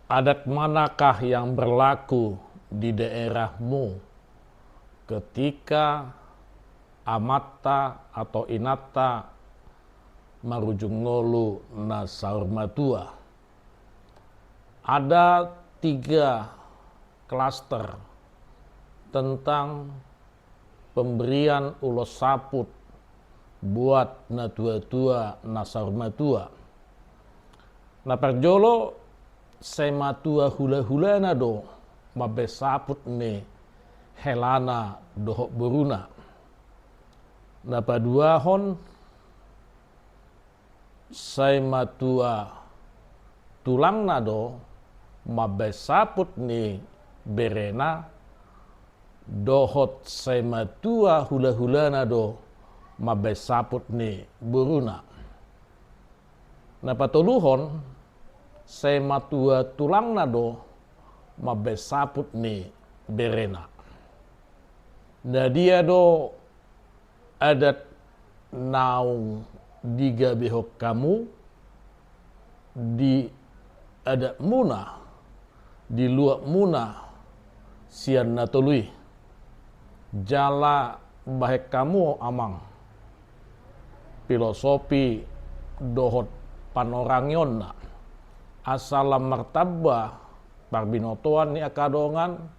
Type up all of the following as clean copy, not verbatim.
Adat manakah yang berlaku di daerahmu ketika amatta atau inatta marujungolu na saurmatua? Ada 3 klaster tentang pemberian ulos saput buat na tua-tua na saurmatua. Na perjolo sematua hula-hulana do mabe saput ne helana dohok beruna. Na paduahon sematua tulang nado mabe saput ni berena dohot sematua hula-hulana do mabe saput ni beruna. Na patuluhon sematua tulang nado mabe saput ni berena. Na dia do adat naung diga behok kamu di adat muna di luak muna sian natului jala bahek kamu amang filosofi dohot panorangion na asalam martabah parbinotoan ni akadongan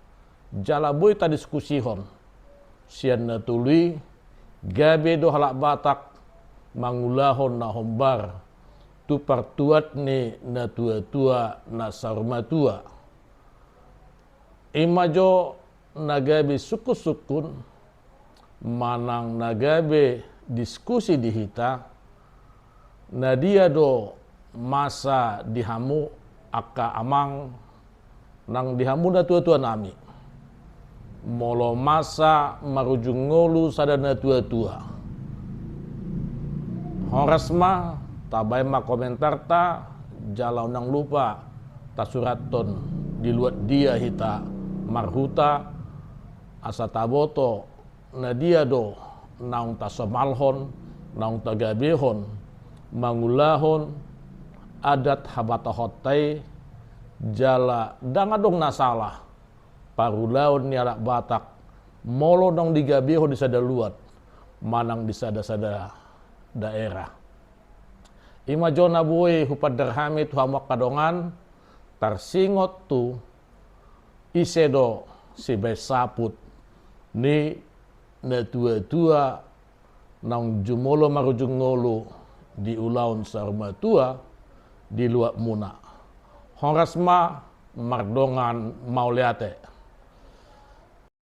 jala boy ta diskusihon sian natului gabe do halak batak mangulahon na hombar tu partuat ni na tua-tua na sarmatua. Imajo nagabe suku-sukun manang nagabe diskusi di hita na dia do masa dihamu aka amang nang dihamu na tua-tua nami molo masa marujungolu sadana tua-tua horas ma tabai ma komentar ta jalau nang lupa ta suraton di luar dia hita marhuta asa taboto na dia do naung ta somalhon naung ta gabehon mangulahon adat habata hotai jala dangadong nasalah parulaon ni alak batak molo dong digabehon di sada luat manang di sada-sada daerah. Ima jona buwe hupad derhami tu hamak kadongan tarsingot tu isedo si besaput ni na tua-tua nang jumolo marujungolo di ulaun sarmatua di luak muna. Horas ma mardongan mauliate.